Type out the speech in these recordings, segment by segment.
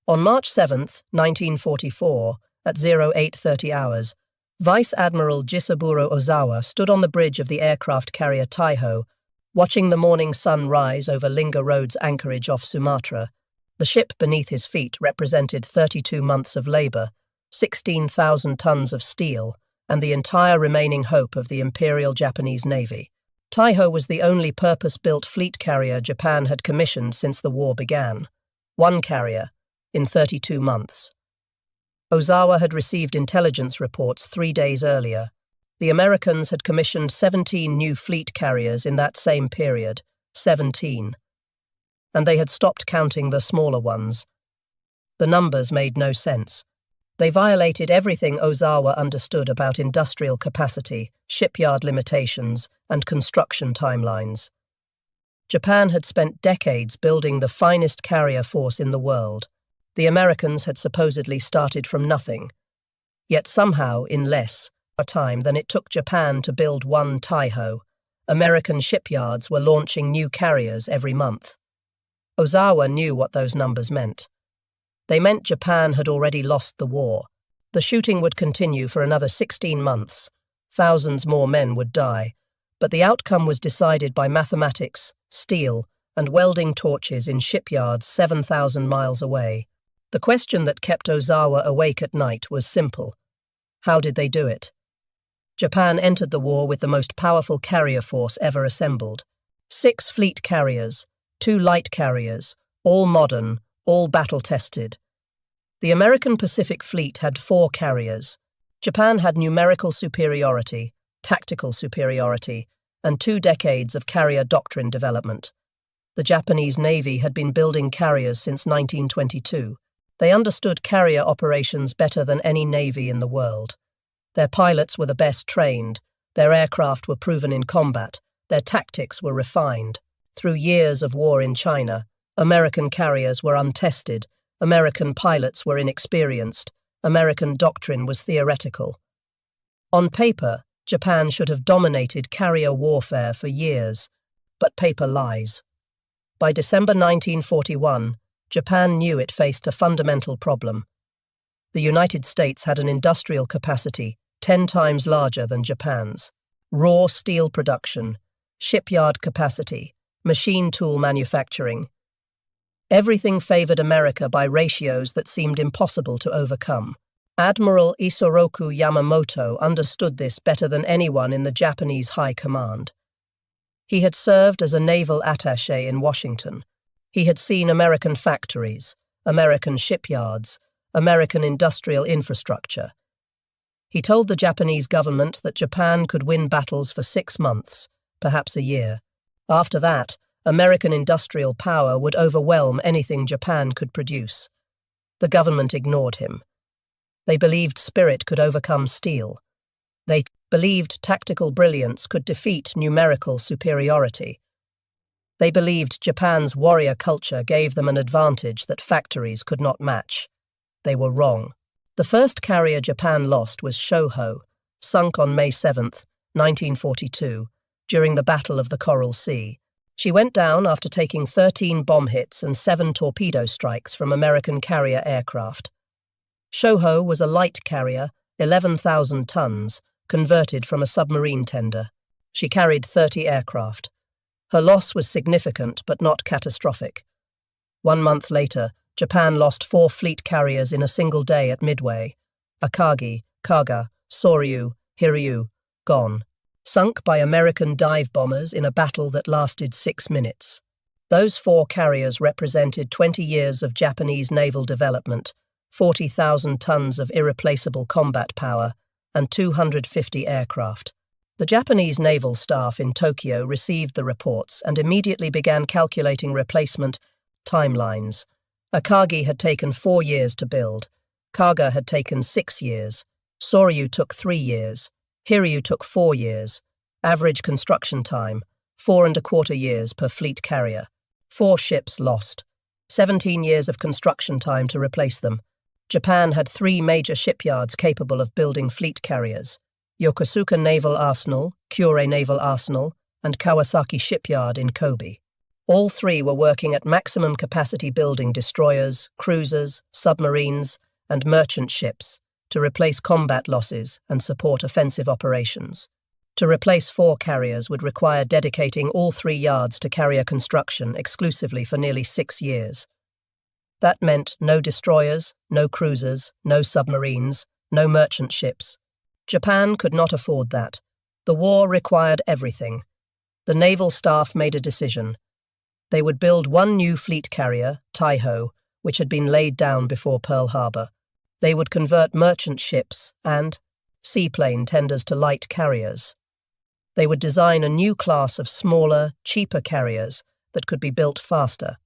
On March 7, 1944, at 0830 hours, Vice Admiral Jisaburo Ozawa stood on the bridge of the aircraft carrier Taiho, watching the morning sun rise over Linga Road's anchorage off Sumatra. The ship beneath his feet represented 32 months of labour, 16,000 tons of steel, and the entire remaining hope of the Imperial Japanese Navy. Taiho was the only purpose-built fleet carrier Japan had commissioned since the war began. One carrier, in 32 months. Ozawa had received intelligence reports 3 days earlier. The Americans had commissioned 17 new fleet carriers in that same period, 17. And they had stopped counting the smaller ones. The numbers made no sense. They violated everything Ozawa understood about industrial capacity, shipyard limitations, and construction timelines. Japan had spent decades building the finest carrier force in the world. The Americans had supposedly started from nothing. Yet somehow, in less time than it took Japan to build one Taiho, American shipyards were launching new carriers every month. Ozawa knew what those numbers meant. They meant Japan had already lost the war. The shooting would continue for another 16 months. Thousands more men would die. But the outcome was decided by mathematics, steel, and welding torches in shipyards 7,000 miles away. The question that kept Ozawa awake at night was simple. How did they do it? Japan entered the war with the most powerful carrier force ever assembled. 6 fleet carriers, 2 light carriers, all modern, all battle-tested. The American Pacific Fleet had 4 carriers. Japan had numerical superiority, tactical superiority, and 2 decades of carrier doctrine development. The Japanese Navy had been building carriers since 1922. They understood carrier operations better than any navy in the world. Their pilots were the best trained, their aircraft were proven in combat, their tactics were refined. Through years of war in China, American carriers were untested, American pilots were inexperienced, American doctrine was theoretical. On paper, Japan should have dominated carrier warfare for years, but paper lies. By December 1941, Japan knew it faced a fundamental problem. The United States had an industrial capacity 10 times larger than Japan's. Raw steel production, shipyard capacity, machine tool manufacturing. Everything favored America by ratios that seemed impossible to overcome. Admiral Isoroku Yamamoto understood this better than anyone in the Japanese High Command. He had served as a naval attaché in Washington. He had seen American factories, American shipyards, American industrial infrastructure. He told the Japanese government that Japan could win battles for 6 months, perhaps a year. After that, American industrial power would overwhelm anything Japan could produce. The government ignored him. They believed spirit could overcome steel. They believed tactical brilliance could defeat numerical superiority. They believed Japan's warrior culture gave them an advantage that factories could not match. They were wrong. The first carrier Japan lost was Shoho, sunk on May 7, 1942, during the Battle of the Coral Sea. She went down after taking 13 bomb hits and 7 torpedo strikes from American carrier aircraft. Shoho was a light carrier, 11,000 tons, converted from a submarine tender. She carried 30 aircraft. Her loss was significant but not catastrophic. 1 month later, Japan lost 4 fleet carriers in a single day at Midway. Akagi, Kaga, Soryu, Hiryu, gone. Sunk by American dive bombers in a battle that lasted 6 minutes. Those 4 carriers represented 20 years of Japanese naval development, 40,000 tons of irreplaceable combat power, and 250 aircraft. The Japanese naval staff in Tokyo received the reports and immediately began calculating replacement timelines. Akagi had taken 4 years to build. Kaga had taken 6 years. Soryu took 3 years. Hiryu took 4 years. Average construction time, 4¼ years per fleet carrier. 4 ships lost. 17 years of construction time to replace them. Japan had 3 major shipyards capable of building fleet carriers: Yokosuka Naval Arsenal, Kure Naval Arsenal, and Kawasaki Shipyard in Kobe. All three were working at maximum capacity building destroyers, cruisers, submarines, and merchant ships to replace combat losses and support offensive operations. To replace 4 carriers would require dedicating all 3 yards to carrier construction exclusively for nearly 6 years. That meant no destroyers, no cruisers, no submarines, no merchant ships. Japan could not afford that. The war required everything. The naval staff made a decision. They would build 1 new fleet carrier, Taiho, which had been laid down before Pearl Harbor. They would convert merchant ships and seaplane tenders to light carriers. They would design a new class of smaller, cheaper carriers that could be built faster.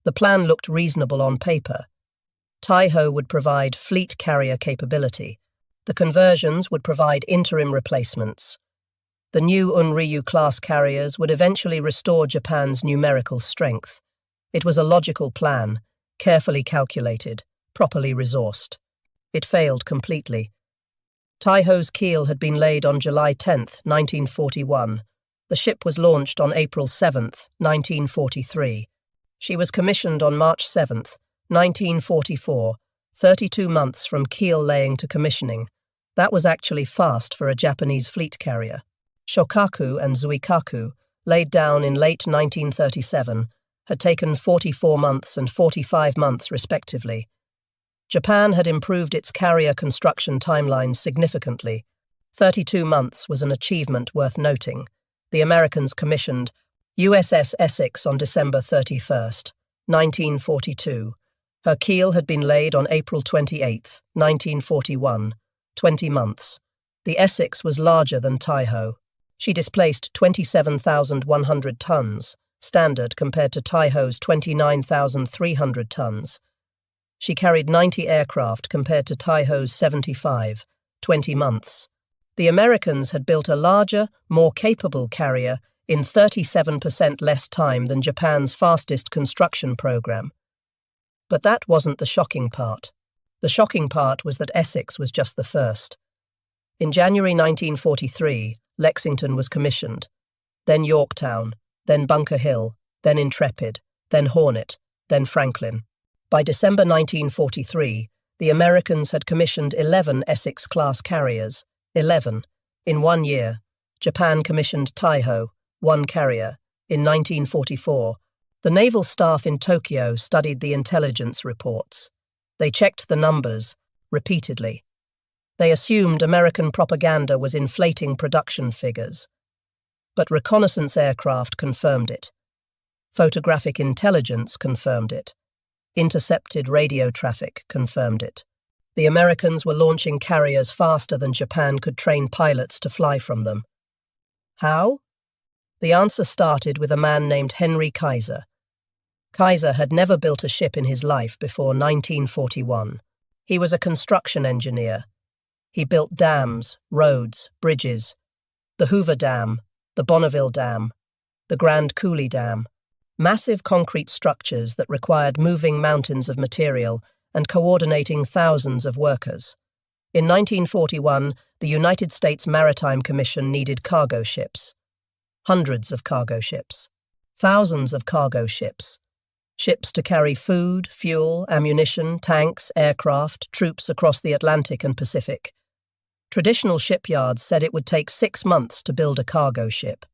The plan looked reasonable on paper. Taiho would provide fleet carrier capability. The conversions would provide interim replacements. The new Unryu-class carriers would eventually restore Japan's numerical strength. It was a logical plan, carefully calculated, properly resourced. It failed completely. Taiho's keel had been laid on July 10, 1941. The ship was launched on April 7, 1943. She was commissioned on March 7, 1944, 32 months from keel laying to commissioning. That was actually fast for a Japanese fleet carrier. Shokaku and Zuikaku, laid down in late 1937, had taken 44 months and 45 months respectively. Japan had improved its carrier construction timelines significantly. 32 months was an achievement worth noting. The Americans commissioned USS Essex on December 31, 1942. Her keel had been laid on April 28, 1941, 20 months. The Essex was larger than Taiho. She displaced 27,100 tons, standard compared to Taiho's 29,300 tons. She carried 90 aircraft compared to Taiho's 75, 20 months. The Americans had built a larger, more capable carrier in 37% less time than Japan's fastest construction program. But that wasn't the shocking part. The shocking part was that Essex was just the first. In January 1943, Lexington was commissioned, then Yorktown, then Bunker Hill, then Intrepid, then Hornet, then Franklin. By December 1943, the Americans had commissioned 11 Essex-class carriers, 11. In 1 year, Japan commissioned Taiho, 1 carrier. In 1944, the naval staff in Tokyo studied the intelligence reports. They checked the numbers, repeatedly. They assumed American propaganda was inflating production figures. But reconnaissance aircraft confirmed it. Photographic intelligence confirmed it. Intercepted radio traffic confirmed it. The Americans were launching carriers faster than Japan could train pilots to fly from them. How? The answer started with a man named Henry Kaiser. Kaiser had never built a ship in his life before 1941. He was a construction engineer. He built dams, roads, bridges, the Hoover Dam, the Bonneville Dam, the Grand Coulee Dam, massive concrete structures that required moving mountains of material and coordinating thousands of workers. In 1941, the United States Maritime Commission needed cargo ships. Hundreds of cargo ships. Thousands of cargo ships. Ships to carry food, fuel, ammunition, tanks, aircraft, troops across the Atlantic and Pacific. Traditional shipyards said it would take 6 months to build a cargo ship.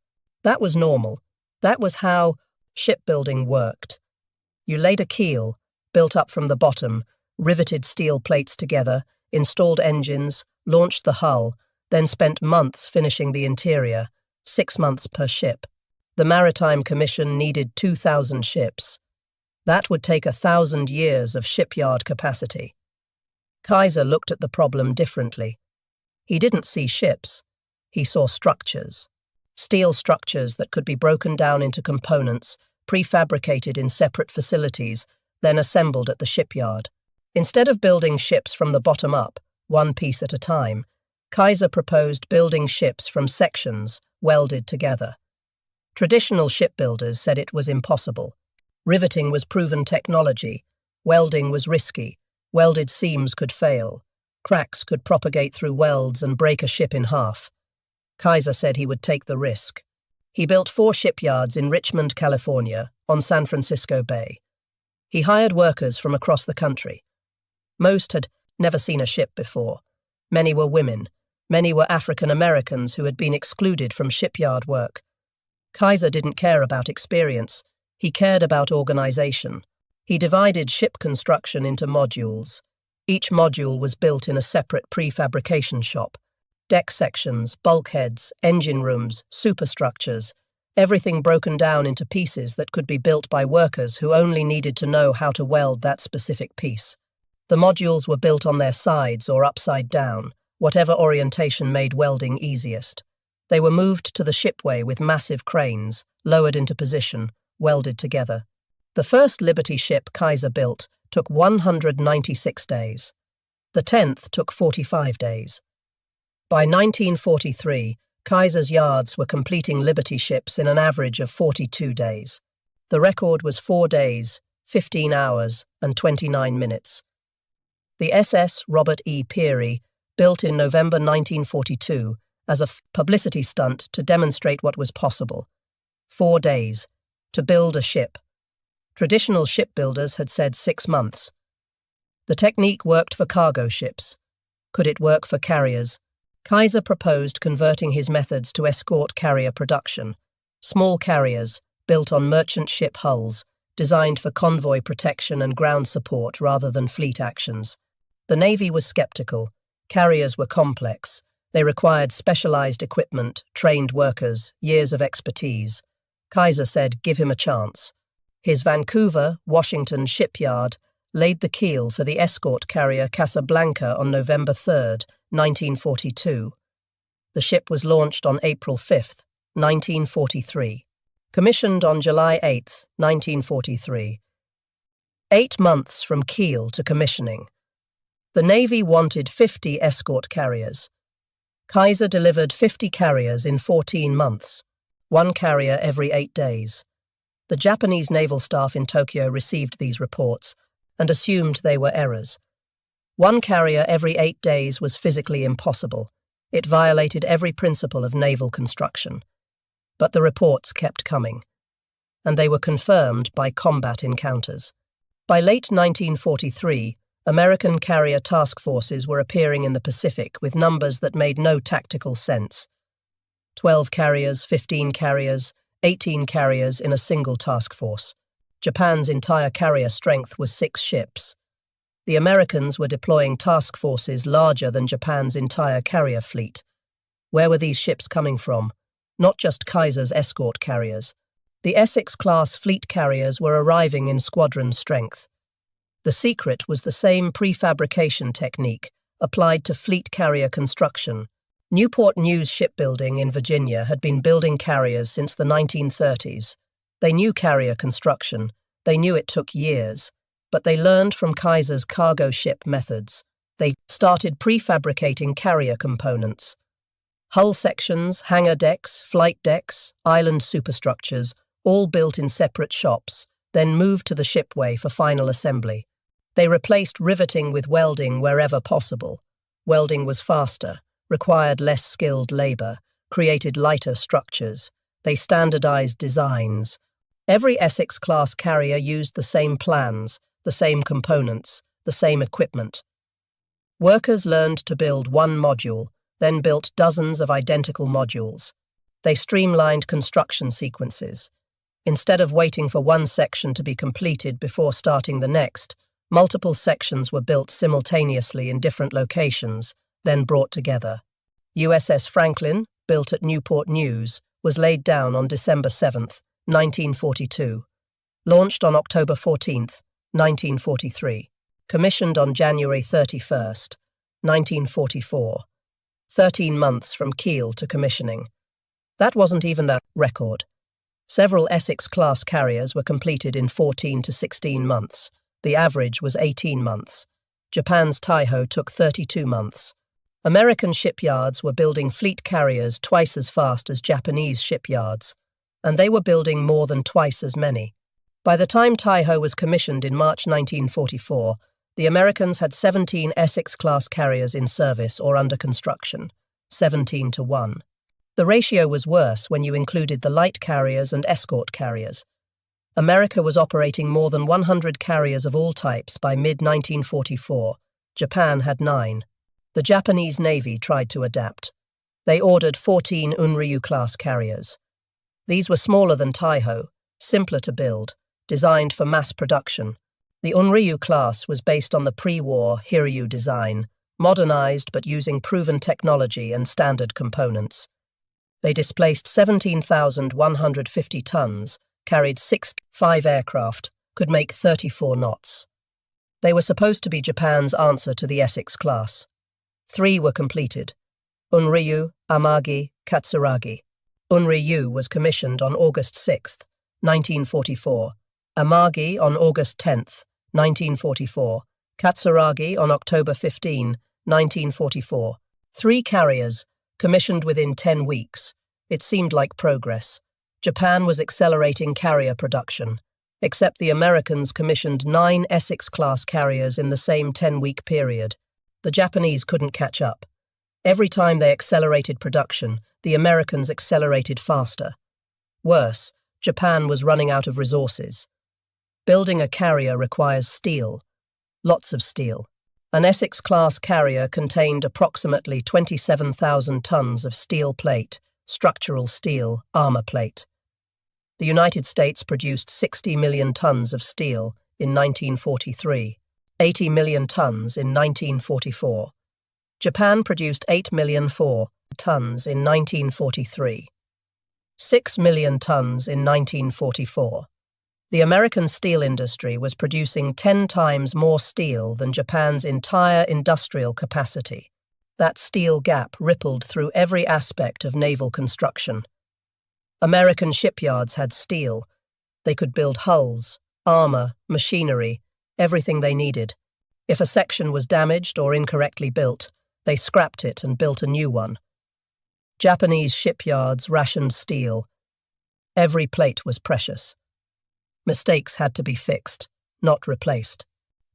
That was normal. That was how shipbuilding worked. You laid a keel, built up from the bottom, riveted steel plates together, installed engines, launched the hull, then spent months finishing the interior, 6 months per ship. The Maritime Commission needed 2,000 ships. That would take 1,000 years of shipyard capacity. Kaiser looked at the problem differently. He didn't see ships. He saw structures. Steel structures that could be broken down into components, prefabricated in separate facilities, then assembled at the shipyard. Instead of building ships from the bottom up, one piece at a time, Kaiser proposed building ships from sections welded together. Traditional shipbuilders said it was impossible. Riveting was proven technology. Welding was risky. Welded seams could fail. Cracks could propagate through welds and break a ship in half. Kaiser said he would take the risk. He built 4 shipyards in Richmond, California, on San Francisco Bay. He hired workers from across the country. Most had never seen a ship before. Many were women. Many were African Americans who had been excluded from shipyard work. Kaiser didn't care about experience. He cared about organization. He divided ship construction into modules. Each module was built in a separate prefabrication shop. Deck sections, bulkheads, engine rooms, superstructures, everything broken down into pieces that could be built by workers who only needed to know how to weld that specific piece. The modules were built on their sides or upside down, whatever orientation made welding easiest. They were moved to the shipway with massive cranes, lowered into position, welded together. The first Liberty ship Kaiser built took 196 days. The 10th took 45 days. By 1943, Kaiser's yards were completing Liberty ships in an average of 42 days. The record was 4 days, 15 hours, and 29 minutes. The SS Robert E. Peary, built in November 1942 as a publicity stunt to demonstrate what was possible. 4 days, to build a ship. Traditional shipbuilders had said 6 months. The technique worked for cargo ships. Could it work for carriers? Kaiser proposed converting his methods to escort carrier production. Small carriers, built on merchant ship hulls, designed for convoy protection and ground support rather than fleet actions. The Navy was skeptical. Carriers were complex. They required specialized equipment, trained workers, years of expertise. Kaiser said, give him a chance. His Vancouver, Washington shipyard laid the keel for the escort carrier Casablanca on November 3, 1942. The ship was launched on April 5, 1943. Commissioned on July 8, 1943. 8 months from keel to commissioning. The Navy wanted 50 escort carriers. Kaiser delivered 50 carriers in 14 months, 1 carrier every 8 days. The Japanese naval staff in Tokyo received these reports and assumed they were errors. 1 carrier every 8 days was physically impossible. It violated every principle of naval construction. But the reports kept coming, and they were confirmed by combat encounters. By late 1943, American carrier task forces were appearing in the Pacific with numbers that made no tactical sense. 12 carriers, 15 carriers, 18 carriers in a single task force. Japan's entire carrier strength was 6 ships. The Americans were deploying task forces larger than Japan's entire carrier fleet. Where were these ships coming from? Not just Kaiser's escort carriers. The Essex-class fleet carriers were arriving in squadron strength. The secret was the same prefabrication technique applied to fleet carrier construction. Newport News Shipbuilding in Virginia had been building carriers since the 1930s. They knew carrier construction. They knew it took years. But they learned from Kaiser's cargo ship methods. They started prefabricating carrier components. Hull sections, hangar decks, flight decks, island superstructures, all built in separate shops, then moved to the shipway for final assembly. They replaced riveting with welding wherever possible. Welding was faster, required less skilled labor, created lighter structures. They standardized designs. Every Essex-class carrier used the same plans, the same components, the same equipment. Workers learned to build one module, then built dozens of identical modules. They streamlined construction sequences. Instead of waiting for one section to be completed before starting the next, multiple sections were built simultaneously in different locations, then brought together. USS Franklin, built at Newport News, was laid down on December 7, 1942. Launched on October 14, 1943. Commissioned on January 31, 1944. 13 months from keel to commissioning. That wasn't even the record. Several Essex-class carriers were completed in 14 to 16 months. The average was 18 months. Japan's Taiho took 32 months. American shipyards were building fleet carriers twice as fast as Japanese shipyards, and they were building more than twice as many. By the time Taiho was commissioned in March 1944, the Americans had 17 Essex-class carriers in service or under construction, 17 to 1. The ratio was worse when you included the light carriers and escort carriers. America was operating more than 100 carriers of all types by mid-1944. Japan had 9. The Japanese Navy tried to adapt. They ordered 14 Unryu-class carriers. These were smaller than Taiho, simpler to build, designed for mass production. The Unryu class was based on the pre-war Hiryu design, modernized but using proven technology and standard components. They displaced 17,150 tons, carried 5 aircraft, could make 34 knots. They were supposed to be Japan's answer to the Essex class. 3 were completed: Unryu, Amagi, Katsuragi. Unryu was commissioned on August 6, 1944, Amagi on August 10, 1944, Katsuragi on October 15, 1944. 3 carriers, commissioned within 10 weeks. It seemed like progress. Japan was accelerating carrier production, except the Americans commissioned 9 Essex-class carriers in the same 10-week period. The Japanese couldn't catch up. Every time they accelerated production, the Americans accelerated faster. Worse, Japan was running out of resources. Building a carrier requires steel. Lots of steel. An Essex-class carrier contained approximately 27,000 tons of steel plate, structural steel, armor plate. The United States produced 60 million tons of steel in 1943, 80 million tons in 1944. Japan produced 8,004,000 tons in 1943, 6 million tons in 1944. The American steel industry was producing 10 times more steel than Japan's entire industrial capacity. That steel gap rippled through every aspect of naval construction. American shipyards had steel. They could build hulls, armor, machinery, everything they needed. If a section was damaged or incorrectly built, they scrapped it and built a new one. Japanese shipyards rationed steel. Every plate was precious. Mistakes had to be fixed, not replaced.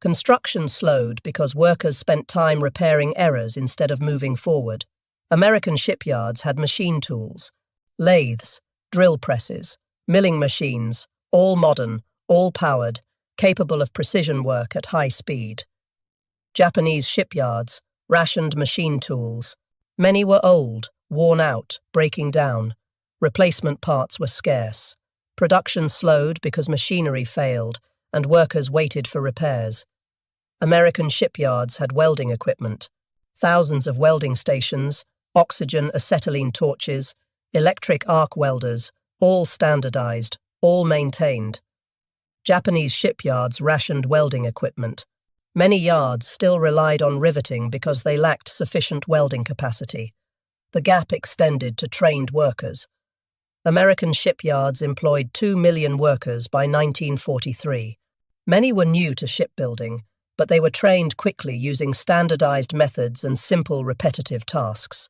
Construction slowed because workers spent time repairing errors instead of moving forward. American shipyards had machine tools, lathes, drill presses, milling machines, all modern, all powered, capable of precision work at high speed. Japanese shipyards rationed machine tools. Many were old, worn out, breaking down. Replacement parts were scarce. Production slowed because machinery failed and workers waited for repairs. American shipyards had welding equipment. Thousands of welding stations, oxygen acetylene torches, electric arc welders, all standardized, all maintained. Japanese shipyards rationed welding equipment. Many yards still relied on riveting because they lacked sufficient welding capacity. The gap extended to trained workers. American shipyards employed 2 million workers by 1943. Many were new to shipbuilding, but they were trained quickly using standardized methods and simple repetitive tasks.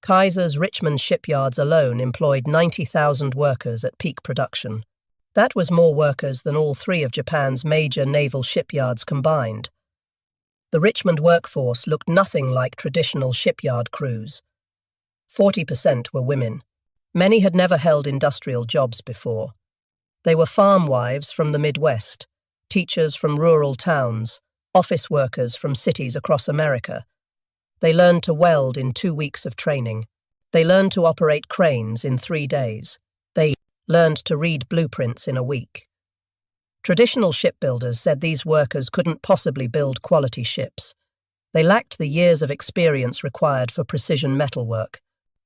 Kaiser's Richmond shipyards alone employed 90,000 workers at peak production. That was more workers than all 3 of Japan's major naval shipyards combined. The Richmond workforce looked nothing like traditional shipyard crews. 40% were women. Many had never held industrial jobs before. They were farm wives from the Midwest, teachers from rural towns, office workers from cities across America. They learned to weld in 2 weeks of training. They learned to operate cranes in 3 days. They learned to read blueprints in a week. Traditional shipbuilders said these workers couldn't possibly build quality ships. They lacked the years of experience required for precision metalwork.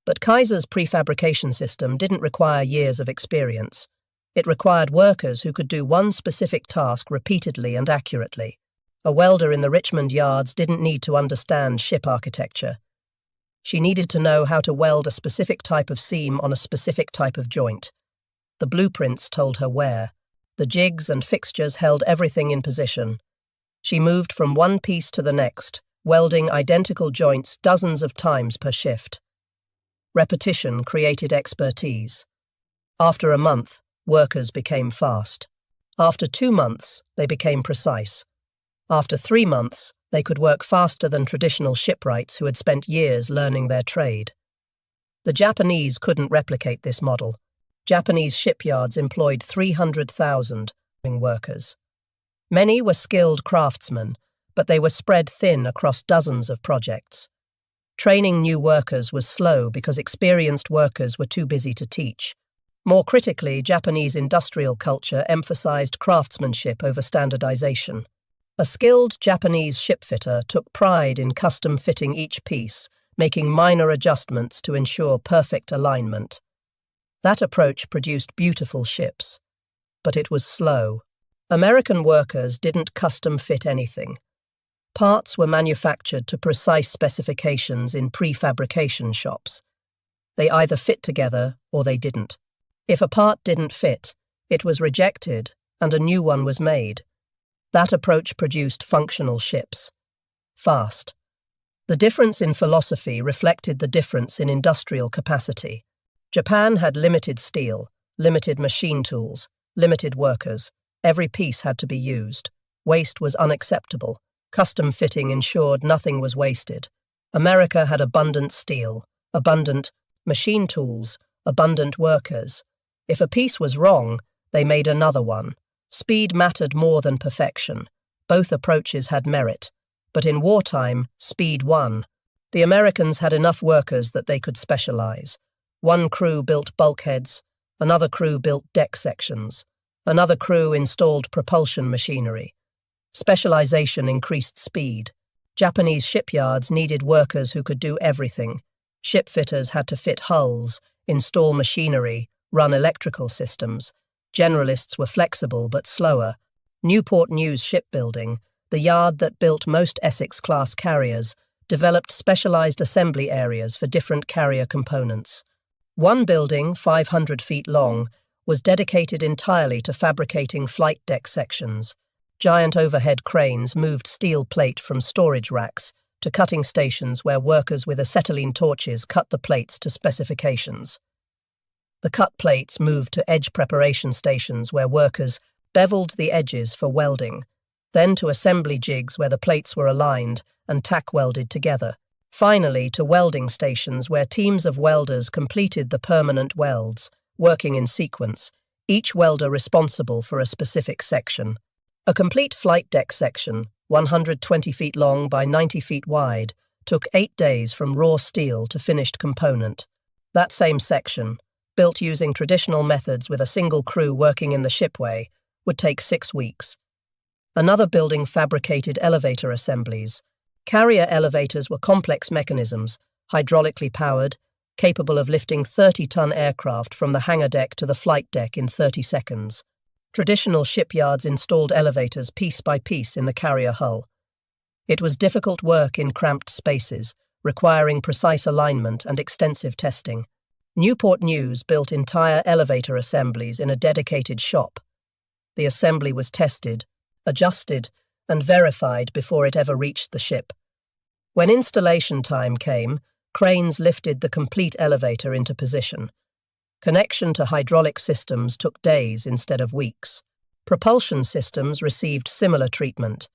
But Kaiser's prefabrication system didn't require years of experience. It required workers who could do one specific task repeatedly and accurately. A welder in the Richmond yards didn't need to understand ship architecture. She needed to know how to weld a specific type of seam on a specific type of joint. The blueprints told her where. The jigs and fixtures held everything in position. She moved from one piece to the next, welding identical joints dozens of times per shift. Repetition created expertise. After a month, workers became fast. After 2 months, they became precise. After 3 months, they could work faster than traditional shipwrights who had spent years learning their trade. The Japanese couldn't replicate this model. Japanese shipyards employed 300,000 workers. Many were skilled craftsmen, but they were spread thin across dozens of projects. Training new workers was slow because experienced workers were too busy to teach. More critically, Japanese industrial culture emphasized craftsmanship over standardization. A skilled Japanese shipfitter took pride in custom fitting each piece, making minor adjustments to ensure perfect alignment. That approach produced beautiful ships, but it was slow. American workers didn't custom fit anything. Parts were manufactured to precise specifications in prefabrication shops. They either fit together or they didn't. If a part didn't fit, it was rejected and a new one was made. That approach produced functional ships. Fast. The difference in philosophy reflected the difference in industrial capacity. Japan had limited steel, limited machine tools, limited workers. Every piece had to be used. Waste was unacceptable. Custom fitting ensured nothing was wasted. America had abundant steel, abundant machine tools, abundant workers. If a piece was wrong, they made another one. Speed mattered more than perfection. Both approaches had merit, but in wartime, speed won. The Americans had enough workers that they could specialize. One crew built bulkheads, another crew built deck sections, another crew installed propulsion machinery. Specialization increased speed. Japanese shipyards needed workers who could do everything. Shipfitters had to fit hulls, install machinery, run electrical systems. Generalists were flexible but slower. Newport News Shipbuilding, the yard that built most Essex-class carriers, developed specialized assembly areas for different carrier components. One building, 500 feet long, was dedicated entirely to fabricating flight deck sections. Giant overhead cranes moved steel plate from storage racks to cutting stations where workers with acetylene torches cut the plates to specifications. The cut plates moved to edge preparation stations where workers beveled the edges for welding, then to assembly jigs where the plates were aligned and tack welded together. Finally, to welding stations where teams of welders completed the permanent welds, working in sequence, each welder responsible for a specific section. A complete flight deck section, 120 feet long by 90 feet wide, took 8 days from raw steel to finished component. That same section, built using traditional methods with a single crew working in the shipway, would take 6 weeks. Another building fabricated elevator assemblies. Carrier elevators were complex mechanisms, hydraulically powered, capable of lifting 30-ton aircraft from the hangar deck to the flight deck in 30 seconds. Traditional shipyards installed elevators piece by piece in the carrier hull. It was difficult work in cramped spaces, requiring precise alignment and extensive testing. Newport News built entire elevator assemblies in a dedicated shop. The assembly was tested, adjusted, and verified before it ever reached the ship. When installation time came, cranes lifted the complete elevator into position. Connection to hydraulic systems took days instead of weeks. Propulsion systems received similar treatment.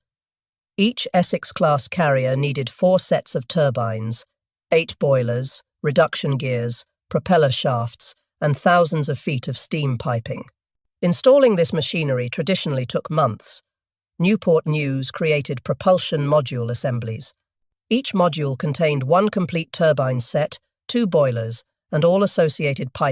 Each Essex-class carrier needed 4 sets of turbines, 8 boilers, reduction gears, propeller shafts, and thousands of feet of steam piping. Installing this machinery traditionally took months. Newport News created propulsion module assemblies. Each module contained 1 complete turbine set, 2 boilers, and all associated piping.